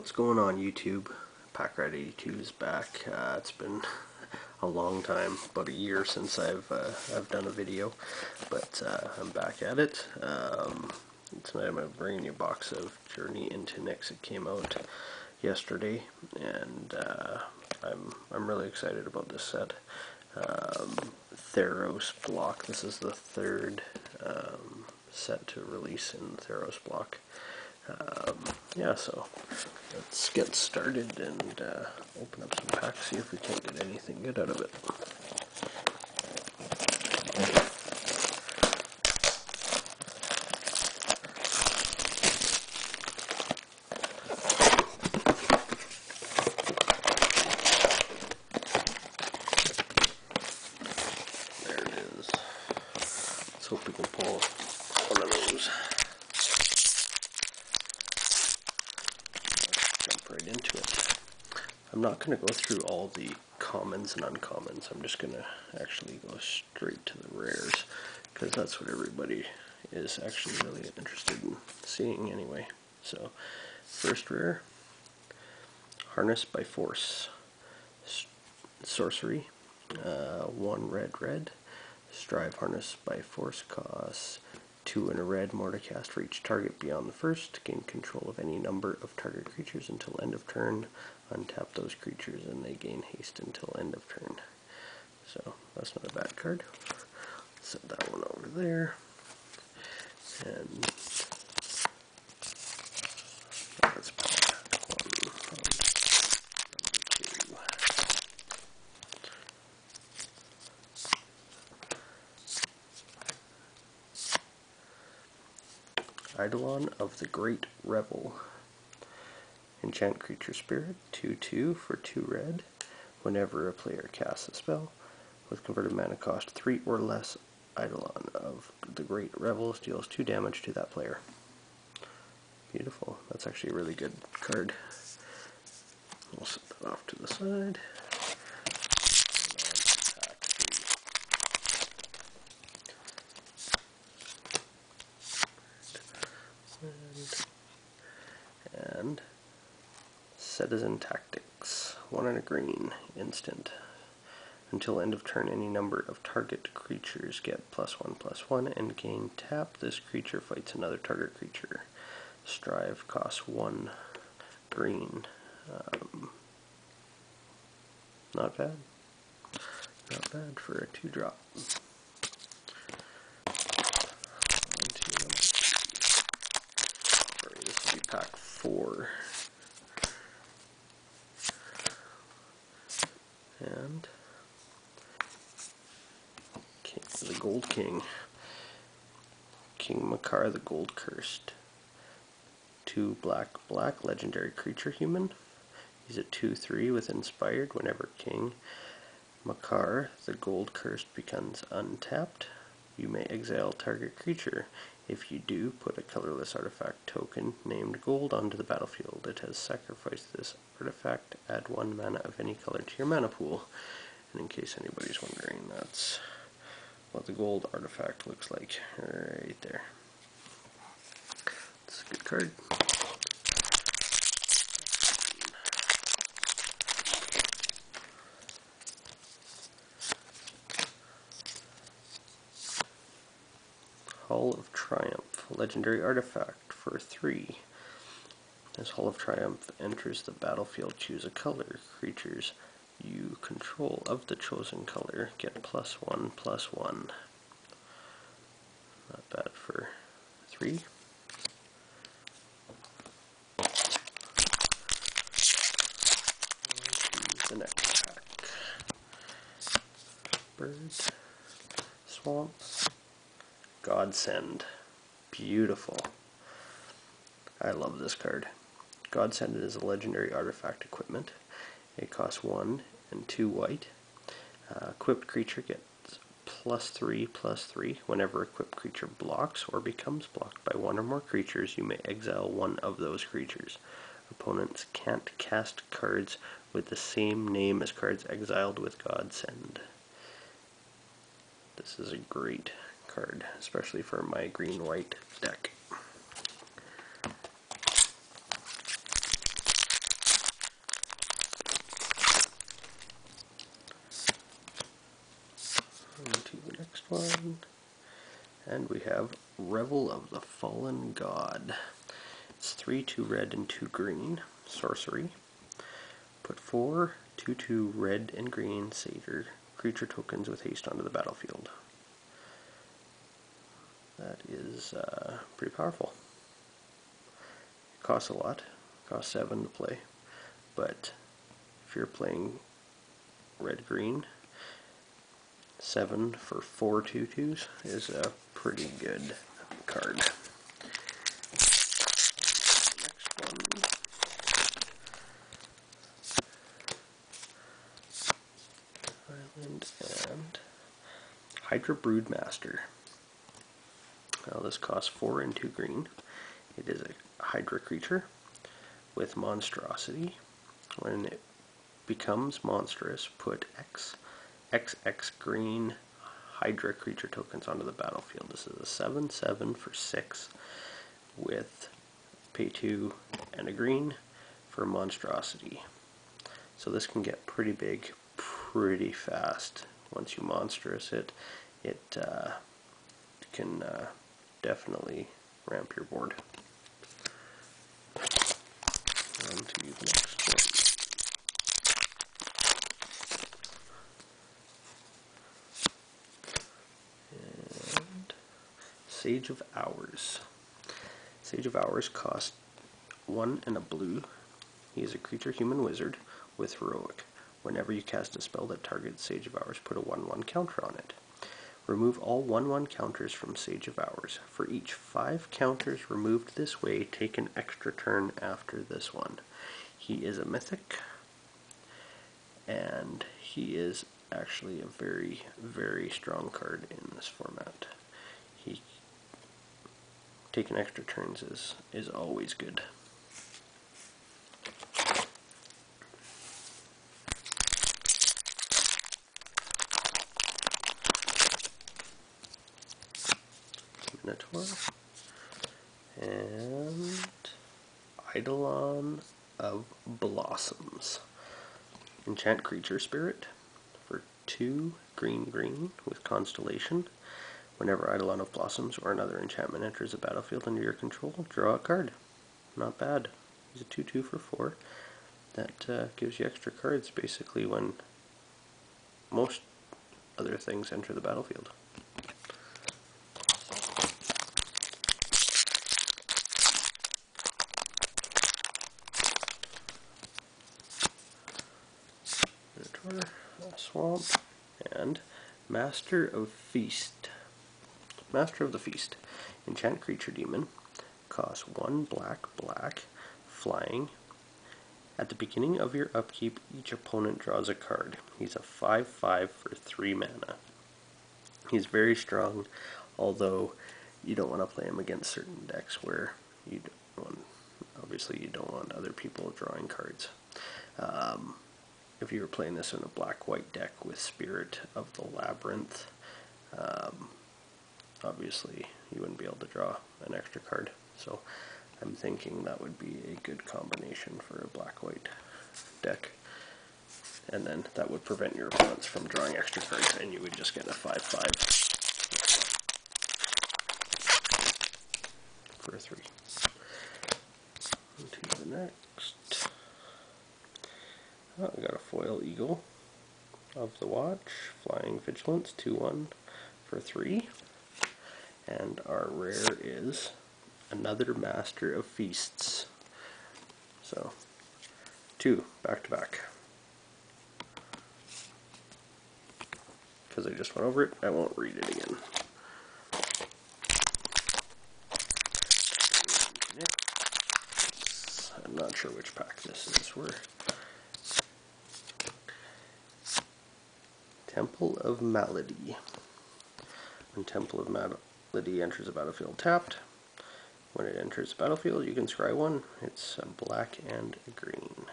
What's going on YouTube? PackRat82 is back. It's been a long time, about a year since I've done a video, but I'm back at it. Tonight I'm going to bring you a box of Journey into Nyx. It came out yesterday, and I'm really excited about this set. Theros block. This is the third set to release in Theros block. Yeah, so let's get started and open up some packs, see if we can't get anything good out of it. There it is. Let's hope we can pull one of those. Right into it. I'm not going to go through all the commons and uncommons. I'm just going to actually go straight to the rares, because that's what everybody is actually really interested in seeing anyway. So, first rare, Harness by Force. Sorcery, 1 red. Strive Harness by Force costs 2 and a red, more to cast for each target beyond the first. Gain control of any number of target creatures until end of turn. Untap those creatures and they gain haste until end of turn. So that's not a bad card. Set that one over there. And let's pack one from number 2. Eidolon of the Great Revel. Enchant creature spirit, 2/2 for 2 red. Whenever a player casts a spell with converted mana cost 3 or less, Eidolon of the Great Revel deals 2 damage to that player. Beautiful. That's actually a really good card. We'll set that off to the side. And Citizen Tactics, 1 and a green, instant. Until end of turn, any number of target creatures get +1/+1 and gain tap. This creature fights another target creature. Strive costs 1 green. Not bad. Not bad for a 2-drop. Sorry, this will be pack 4. And the Gold King. King Makar the Gold Cursed. 2 black, legendary creature human. He's a 2/3 with Inspired. Whenever King Makar the Gold Cursed becomes untapped, you may exile target creature. If you do, put a colorless artifact token named Gold onto the battlefield. It has sacrificed this artifact. Add 1 mana of any color to your mana pool. And in case anybody's wondering, that's what the gold artifact looks like right there. It's a good card. Hall of Triumph, legendary artifact for 3. As Hall of Triumph enters the battlefield, choose a color. Creatures you control of the chosen color get +1/+1. Not bad for 3. The next pack. Bird, Swamp, Godsend. Beautiful. I love this card. Godsend is a legendary artifact equipment. It costs 1 and 2 white. Equipped creature gets +3/+3. Whenever equipped creature blocks or becomes blocked by 1 or more creatures, you may exile 1 of those creatures. Opponents can't cast cards with the same name as cards exiled with Godsend. This is a great card, especially for my green-white deck. one. And we have Revel of the Fallen God. It's 3/2 red and 2 green. Sorcery. Put 4 2/2 red and green satyr creature tokens with haste onto the battlefield. That is pretty powerful. It costs a lot. It costs 7 to play. But if you're playing red-green, 7 for 4 2/2s is a pretty good card. Next one. Island and Hydra Broodmaster. Now this costs 4 and 2 green. It is a Hydra creature with monstrosity. When it becomes monstrous, put XX green Hydra creature tokens onto the battlefield. This is a 7/7 for 6 with pay 2 and a green for monstrosity. So this can get pretty big pretty fast. Once you monstrous it, it can definitely ramp your board. On to the next one. And Sage of Hours. Sage of Hours costs 1 and a blue. He is a creature human wizard with heroic. Whenever you cast a spell that targets Sage of Hours, put a 1/1 counter on it. Remove all 1/1 counters from Sage of Hours. For each 5 counters removed this way, take an extra turn after this one. He is a mythic, and he is actually a very, very strong card in this format. Taking extra turns is always good. Minotaur and Eidolon of Blossoms. Enchant creature spirit for 2 green with Constellation. Whenever Eidolon of Blossoms or another enchantment enters a battlefield under your control, draw a card. Not bad. He's a 2/2 for 4. That gives you extra cards basically when most other things enter the battlefield. Swamp and Master of Feast. Master of the Feast. Enchant creature demon. Costs 1 black, flying. At the beginning of your upkeep, each opponent draws a card. He's a 5/5 for 3 mana. He's very strong, although you don't want to play him against certain decks where you don't want, obviously you don't want other people drawing cards. If you were playing this in a black-white deck with Spirit of the Labyrinth, obviously you wouldn't be able to draw an extra card. So I'm thinking that would be a good combination for a black-white deck. And then that would prevent your opponents from drawing extra cards, and you would just get a 5/5 for a 3. On to the next. Oh, we got a foil Eagle of the Watch, Flying Vigilance, 2/1 for 3. And our rare is another Master of Feasts. So, 2 back to back. Because I just went over it, I won't read it again. I'm not sure which pack this is. We're Temple of Malady. When Temple of Malady enters the battlefield tapped, when it enters the battlefield you can scry 1. It's a black and a green.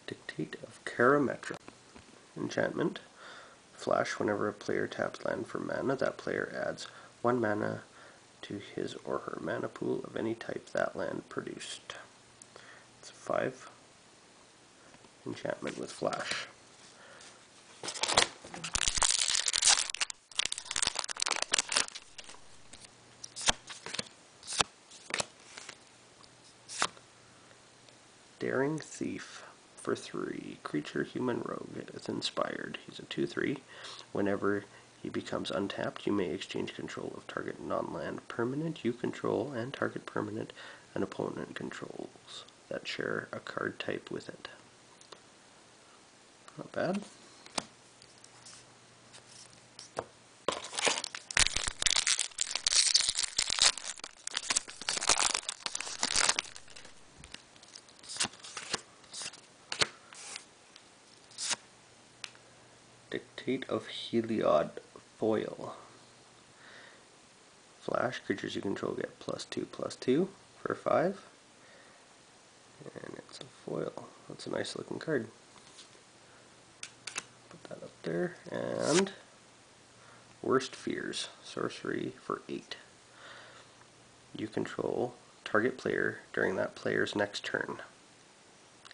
Dictate of Karametra. Enchantment. Flash whenever a player taps land for mana, that player adds 1 mana to his or her mana pool of any type that land produced. It's a 5 enchantment with flash. Daring Thief for 3. Creature, human, rogue. It's inspired. He's a 2/3. Whenever he becomes untapped, you may exchange control of target non-land permanent you control and target permanent an opponent controls that share a card type with it. Not bad. Dictate of Heliod foil. Flash, creatures you control get +2/+2 for 5. And it's a foil. That's a nice looking card. Put that up there. And Worst Fears, sorcery for 8. You control target player during that player's next turn.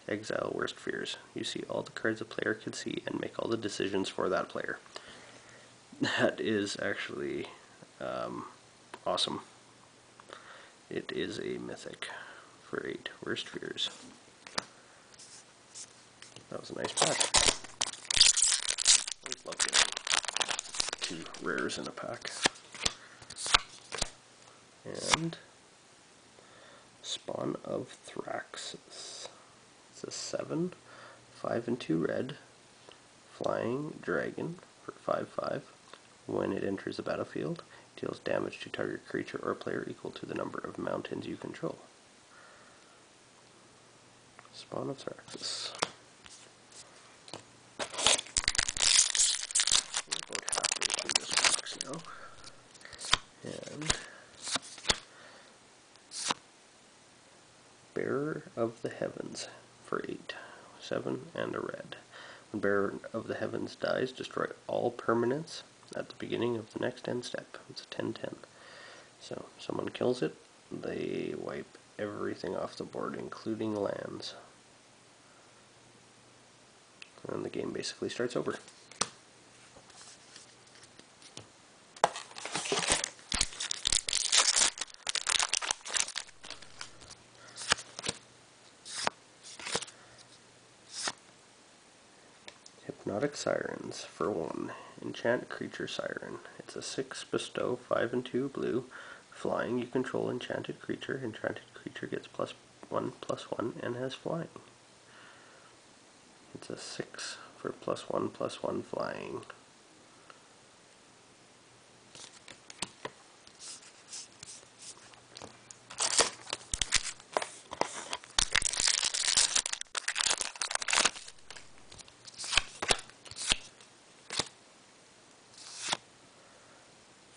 Exile Worst Fears. You see all the cards a player can see and make all the decisions for that player. That is actually awesome. It is a mythic for 8. Worst Fears. That was a nice pack. I always love getting 2 rares in a pack. And Spawn of Thraxus. It's a 7, 5 and 2 red, flying dragon for 5/5. When it enters the battlefield, it deals damage to target creature or player equal to the number of mountains you control. Spawn of Thraxus. We're about halfway through this box now. And Bearer of the Heavens for 8, 7 and a red. When Bearer of the Heavens dies, destroy all permanents at the beginning of the next end step. It's a 10/10. So someone kills it, they wipe everything off the board, including lands. And the game basically starts over. Hypnotic Sirens for 1. Enchant creature siren. It's a 6 bestow 5 and 2 blue. Flying, you control enchanted creature. Enchanted creature gets +1/+1 and has flying. It's a 6 for +1/+1 flying.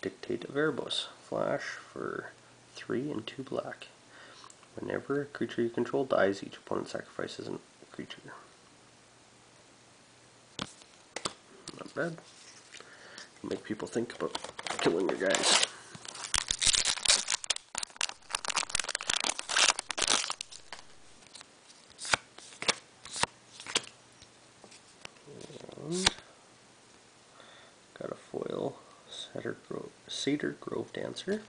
Dictate of Erebos. Flash for 3 and 2 black. Whenever a creature you control dies, each opponent sacrifices a creature. Not bad. Make people think about killing your guys. And got a foil Cedar Grove Dancer,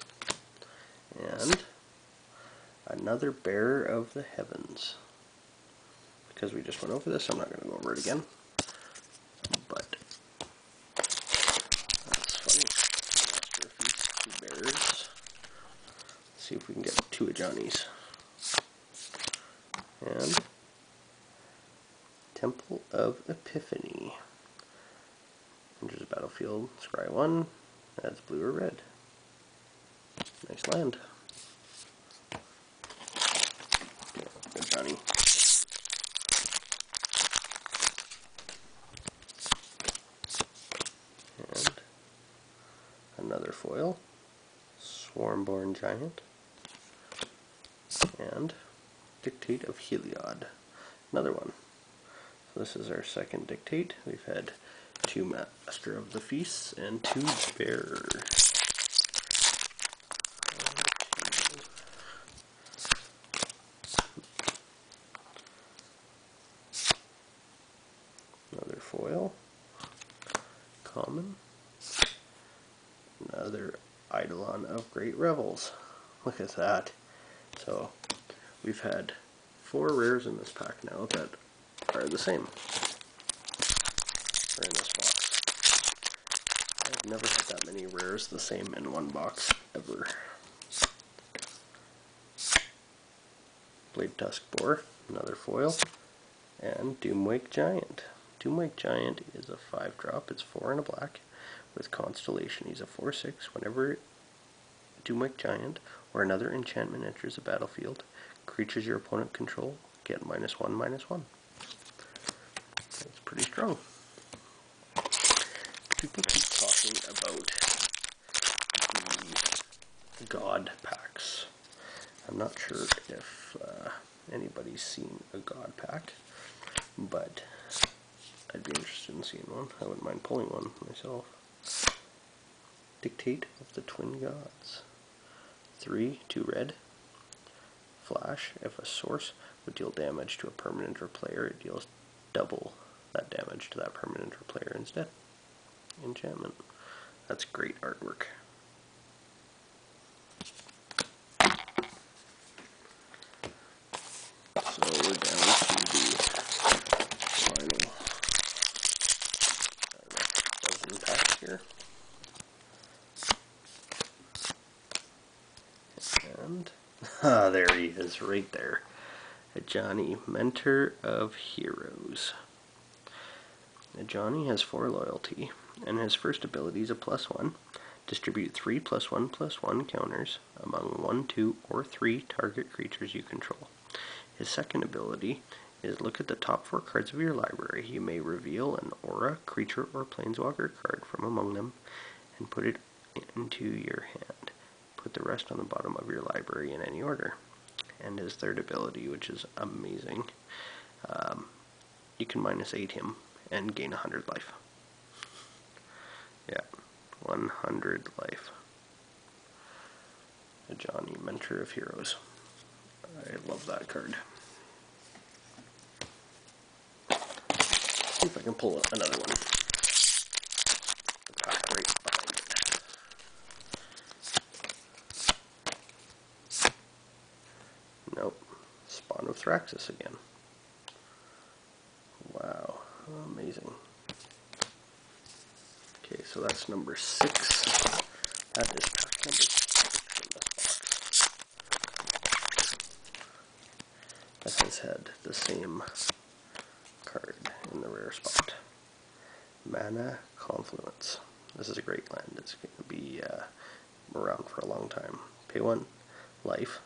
and another Bearer of the Heavens. Because we just went over this, I'm not going to go over it again. But that's funny. Master of Feast, 2 bearers. Let's see if we can get 2 of Johnny's. And Temple of Epiphany. Enters the battlefield, scry 1, adds blue or red. Nice land. Good Johnny. And another foil, Swarmborn Giant. And Dictate of Heliod. Another one. So this is our second Dictate. We've had 2 Master of the Feasts and 2 Bearer. Another Eidolon of Great Revels. Look at that. So we've had 4 rares in this pack now that are the same. Or in this box. I've never had that many rares the same in one box ever. Blade Tusk Boar, another foil, and Doomwake Giant. Doomwake Giant is a 5-drop, it's 4 and a black, with Constellation. He's a 4/6. Whenever Doomwake Giant or another enchantment enters the battlefield, creatures your opponent control get -1/-1. That's pretty strong. People keep talking about the God packs. I'm not sure if anybody's seen a God pack, but I'd be interested in seeing one. I wouldn't mind pulling one myself. Dictate of the Twin Gods. 3, 2 red. Flash. If a source would deal damage to a permanent or player, it deals double that damage to that permanent or player instead. Enchantment. That's great artwork. So we're down to the final dozen packs here. And there he is, right there. Ajani, Mentor of Heroes. Ajani has 4 loyalty, and his first ability is a +1. Distribute 3 +1/+1 counters among 1, 2, or 3 target creatures you control. His second ability is look at the top 4 cards of your library. You may reveal an aura, creature, or planeswalker card from among them and put it into your hand. Put the rest on the bottom of your library in any order. And his third ability, which is amazing, you can -8 him and gain 100 life. Yeah, 100 life. Ajani, Mentor of Heroes. I love that card. See if I can pull another one. The pack right behind it. Nope. Spawn of Thraxus again. Wow. Amazing. Okay, so that's number 6. That is pack number 6 in this box. That has had the same card in the rare spot. Mana Confluence. This is a great land. It's going to be around for a long time. Pay 1 life,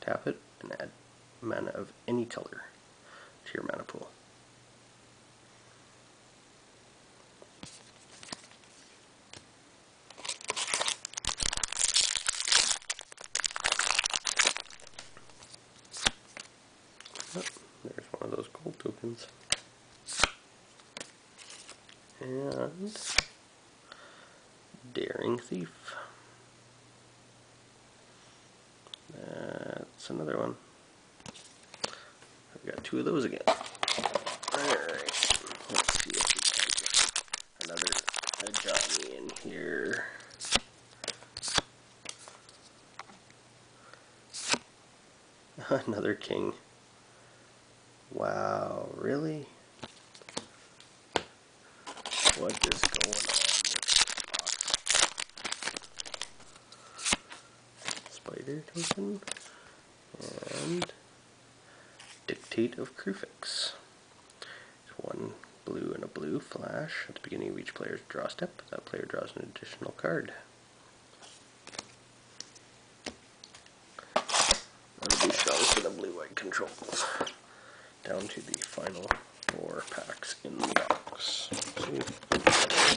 tap it, and add mana of any color to your mana pool. Oh, there's one of those gold tokens. And Daring Thief. That's another one. I've got 2 of those again. Alright, let's see if we can get another Ajani in here. Another king. Wow, really? What is going on with this box? Spider token and Dictate of Kruphix. 1 blue and a blue flash. At the beginning of each player's draw step, that player draws an additional card. That'll be strong for the blue-white controls. Down to the final 4 packs in the box. See?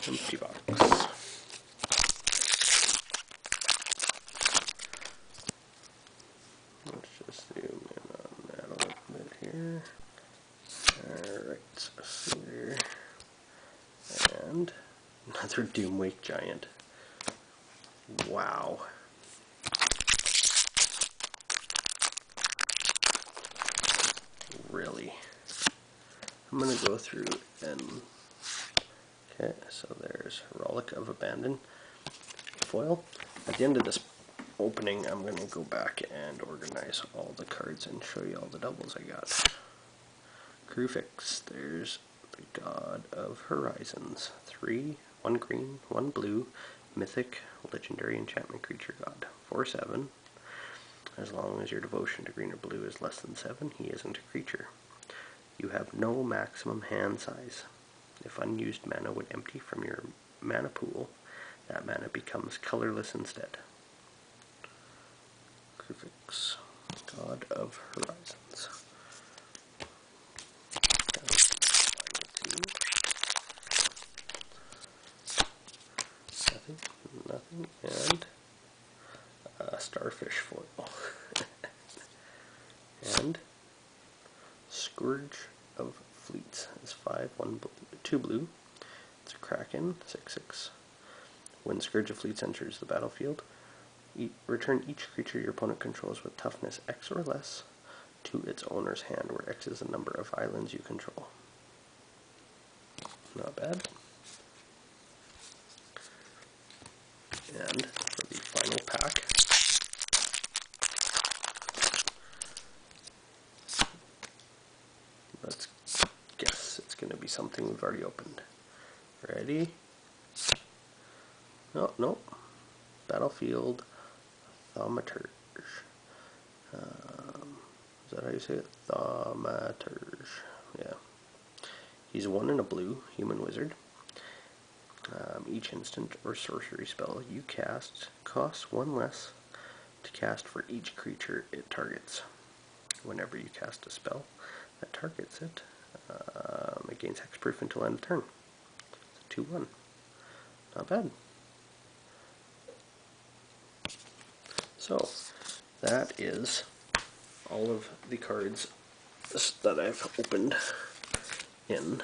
Empty box. Let's just zoom in on that a little bit here. Alright, so here. And another Doomwake Giant. Wow. Really? I'm going to go through and... Okay, so there's Relic of Abandon. foil. At the end of this opening, I'm going to go back and organize all the cards and show you all the doubles I got. Kruphix, there's the God of Horizons. 3, 1 green, 1 blue, mythic, legendary enchantment creature god. 4/7. As long as your devotion to green or blue is less than 7, he isn't a creature. You have no maximum hand size. If unused mana would empty from your mana pool, that mana becomes colorless instead. Kruphix, God of Horizons. Nothing, and a starfish foil. And Scourge of Fleets is 5, 1 blue, 2 blue. It's a Kraken, 6/6. When Scourge of Fleets enters the battlefield, return each creature your opponent controls with toughness X or less to its owner's hand, where X is the number of islands you control. Not bad. And for the final pack, let's guess it's going to be something we've already opened. Ready? No. Battlefield Thaumaturge. Is that how you say it? Thaumaturge. Yeah. He's a 1 and a blue human wizard. Each instant or sorcery spell you cast costs 1 less to cast for each creature it targets. Whenever you cast a spell that targets it, it gains hexproof until end of turn. It's a 2/1. Not bad. So, that is all of the cards that I've opened in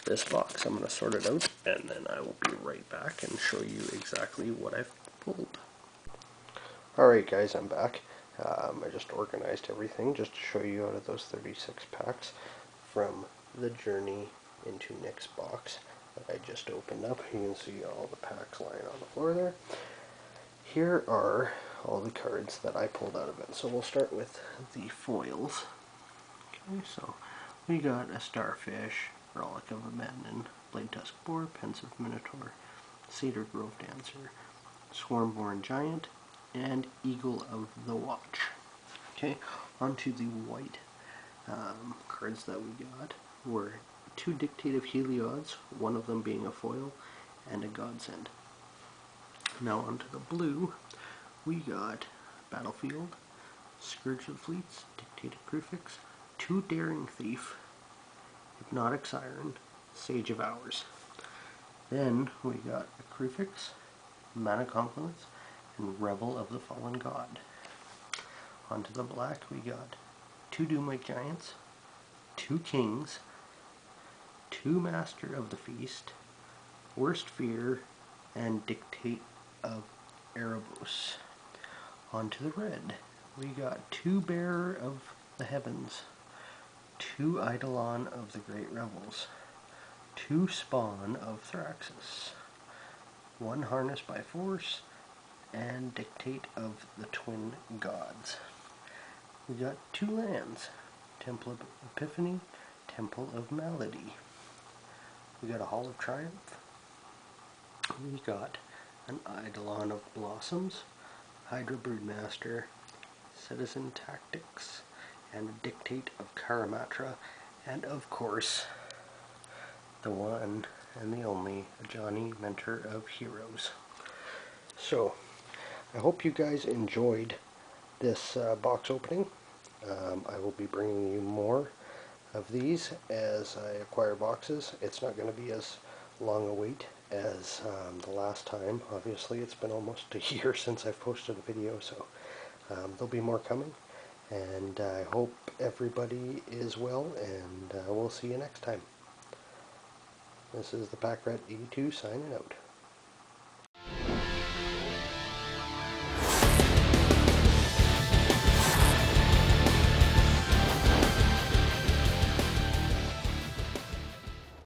this box. I'm going to sort it out, and then I will be right back and show you exactly what I've pulled. Alright guys, I'm back. I just organized everything just to show you out of those 36 packs from the Journey into Nyx box that I just opened up. You can see all the packs lying on the floor there. Here are all the cards that I pulled out of it. So we'll start with the foils. Okay, so we got a Starfish, Relic of Abandon, Bladetusk Boar, Pensive Minotaur, Cedar Grove Dancer, Swarmborn Giant, and Eagle of the Watch. Okay, onto the white cards that we got were 2 Dictate of Heliods, one of them being a foil, and a Godsend. Now onto the blue, we got Battlefield, Scourge of Fleets, Dictate of Kruphix, 2 Daring Thief, Hypnotic Siren, Sage of Hours. Then we got a Kruphix, Mana Compliments, and Rebel of the Fallen God. Onto the black, we got 2 Doomite Giants, 2 Kings, 2 Master of the Feast, Worst Fear, and Dictate of Erebos. Onto the red, we got 2 Bearer of the Heavens, 2 Eidolon of the Great Revels, 2 Spawn of Thraxus, 1 Harness by Force, and Dictate of the Twin Gods. We got 2 lands, Temple of Epiphany, Temple of Malady. We got a Hall of Triumph. We got an Eidolon of Blossoms, Hydra Broodmaster, Citizen Tactics, and a Dictate of Karamatra, and of course, the one and the only Ajani, Mentor of Heroes. So, I hope you guys enjoyed this box opening. I will be bringing you more of these as I acquire boxes. It's not going to be as long a wait as the last time. Obviously, it's been almost a year since I've posted a video, so there'll be more coming. And I hope everybody is well, and we'll see you next time. This is the PackRat82 signing out.